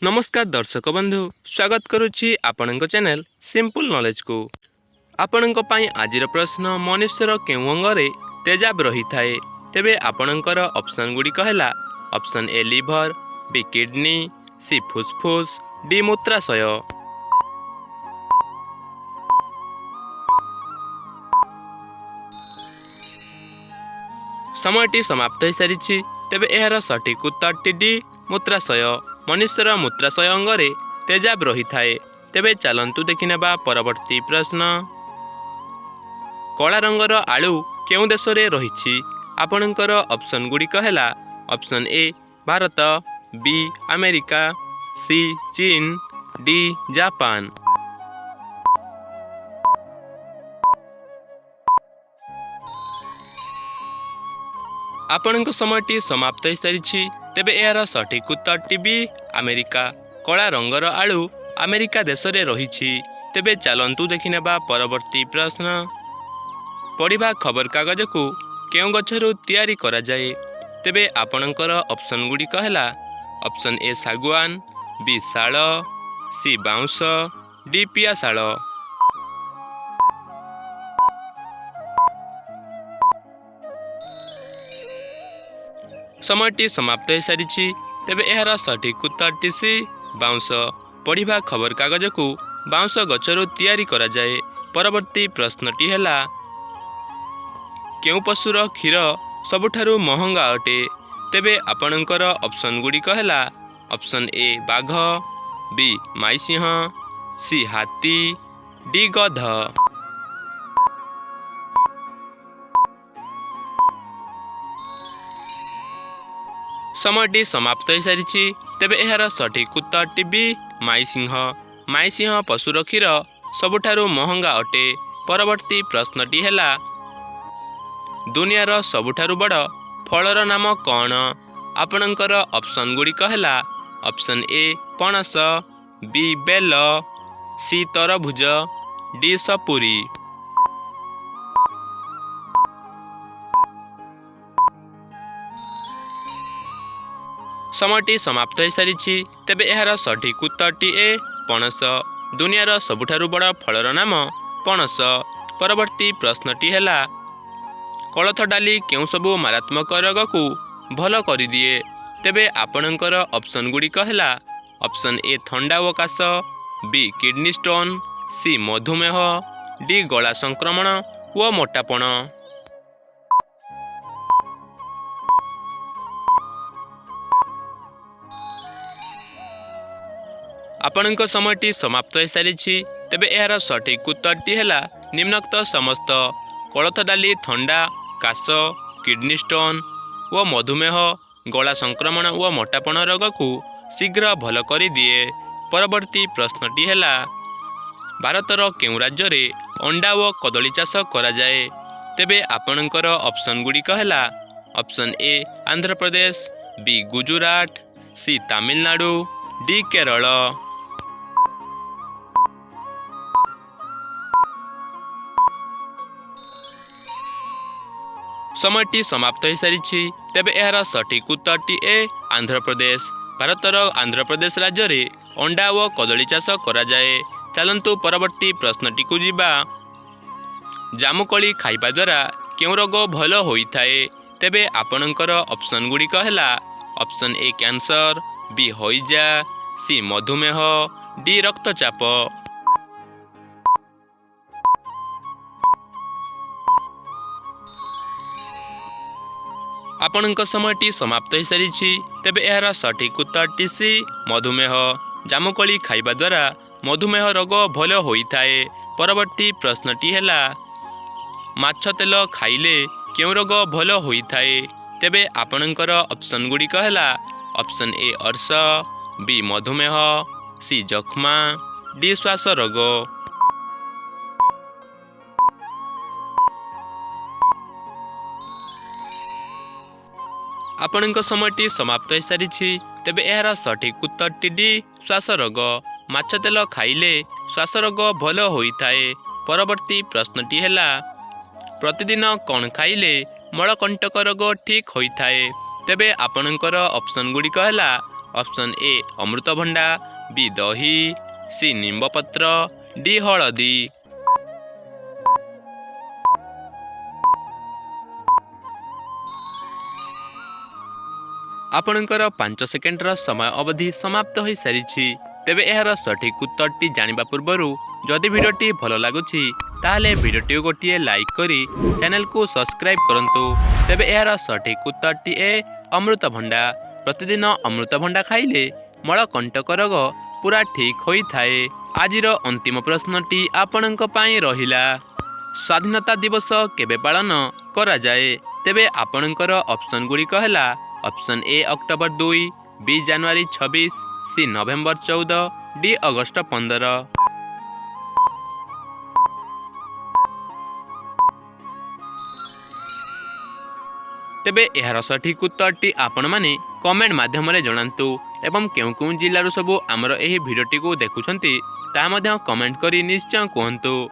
नमस्कार दर्शक बंधु स्वागत करुच्ची आपणक चैनल सिंपल नॉलेज को। आपणक पई आजिर प्रश्न मनुष्यर केउ अंगरे तेजाब रही थाए तेबे आपणकर ऑप्शन गुडी कहला option A liver, B kidney, C फुसफुस, डी मूत्राशय। समयटी समाप्त हो सारी तेबे एहार सठिक उत्तर डी मूत्राशय। मनुष्यर मूत्राशय अंगरे तेजाब रही थाए। तेबे चलंतु देखिनेबा परवर्ती प्रश्न। कला रंगर आलू केउ देश रे रहिछि? आपणकर ऑप्शन गुड़िक है option A Bharat, B America, C चीन, डी जापान। आपणक समयटी समाप्त हो सारी तेबे यार सठिक उत्तर बी अमेरिका। कला रंगर आलू अमेरिका देश रे रहिछि। तेबे चलंतु देखिनेबा परवर्ती प्रश्न। पढ़िबा खबर कागज को केउ गछरु तैयारी करा जाए? तेबे आपणकर ऑप्शन गुड़िक है ऑप्शन ए सागवान, बी शाल, सी बाउंस, डी पियाशाल। समयटी समाप्त हो सारी तेबे एहार सठिक उत्तर सी बाउंस। पढ़िबा खबर कागज को बाउंस गछरु तैयारी करा जाए। परवर्ती प्रश्नटी है केउ पशुर क्षीर सबुठारु महंगा अटे? तेबे आपणकर ऑप्शन गुड़िक है ऑप्शन ए बाघ, बी माईसिंह, सी हाथी, डी गध। समयटी समाप्त हो सारी तेबे एहार सठिक उत्तर बी माईसिंह। माईसिंह पशुर क्षीर सबुठारु महंगा अटे। परवर्ती प्रश्नटी है दुनियार सबुठारु बड़ फलर नाम कौन? आपणकर ऑप्शन गुड़िक है ऑप्शन ए पणस, बी बेल, सी तरभुज, डी सपुरी। समयटी समाप्त हो सारी तेबे एहार सठिक उत्तर ए पणस। दुनियार सबुठारु बड़ फलर नाम पणस। परवर्ती प्रश्नटी है कोलथ डाली केउ सबु मारात्मक रोग को भल कर दिए? तेबे आपणकर ऑप्शन गुड़िक है ऑप्शन ए थंडा व काश, बी किडनी स्टोन, सी मधुमेह, डी गला संक्रमण व मोटापण। आपणक समयटी समाप्त हो सारी तेबे एहार सठिक उत्तर है निम्नोक्त समस्त कोलथ डाली थंडा, काश, किडनी स्टोन व मधुमेह, गला संक्रमण व मोटापण रोग को शीघ्र भल कर दिए। परवर्ती प्रश्नटी है भारतर केउ राज्य रे अंडा व कदली चाष करा जाए? तेबे आपणकर ऑप्शन गुड़िक है option A Andhra Pradesh, B Gujarat, C Tamil Nadu, D Kerala. समयटी समाप्त हो सारी तेबे एहार सठिक उत्तर ए आंध्र प्रदेश। भारतर आंध्र प्रदेश राज्य रे अंडा व कदली चाष करा जाए। चलंतु परवर्ती प्रश्नटी को जीवा। जामुकोली खाइबा द्वारा केउ रोग भल होई थाए? तेबे आपणकर ऑप्शन गुड़िक है ऑप्शन ए कैंसर, बी हईजा, सी मधुमेह, डी रक्तचाप। आपणक समयटी समाप्त हो सारी तेबे एहार सठिक उत्तर सी मधुमेह। जामुकोली खाइबा द्वारा मधुमेह रोग भल होई थाए। परवर्ती प्रश्नटी है माछ तेल खाइले केउ रोग भल होई थाए? तेबे आपणकर ऑप्शन गुड़िक है ऑप्शन ए अर्श, बी मधुमेह, सी जख्मा, डी श्वास रोग। आपणक समयटी समाप्त हो सारी तेबे एहार सठिक उत्तर डी श्वास रोग। माछ तेल खाइले श्वास रोग भल होई थाए। परवर्ती प्रश्नटी है प्रतिदिन कौन खाइले मलकंटक रोग ठीक होई थाए? तेबे आपणकर ऑप्शन गुड़िक है ऑप्शन ए अमृतभंडा, बी दही, सी निम्बपत्र, डी हळदी। आपणकर 5 सेकेंडर समय अवधि समाप्त हो सारी। तेबे यार सठिक उत्तरटी जानिबा पूर्वरु जदि भिडियोटी भल लगुछि ताहले भिडियोटी गोटे लाइक करी चैनल को सब्सक्राइब करंतु। तेबे यार सठिक उत्तरटी ए अमृतभंडा। प्रतिदिन अमृतभंडा खाइले मलकंटक रोग पूरा ठीक होई थाए। आजिर अंतिम प्रश्नटी आपणक पई रहिला, स्वाधीनता दिवस केबे पालन करा जाए? तेबे आपणकर ऑप्शन गुड़िक हैला ऑप्शन ए अक्टोबर 2, बी जनवरी 26, सी नवेम्बर 14, डी अगस्त 15। तेबे यार सठिक उत्तरटी आपण माने कमेंट माध्यम रे जणांतु एवं केउ केउ जिल्लारू सबु आमर एही भिडियोटी को देखुछंती ता मध्य कमेंट करी निश्चय कहंतु।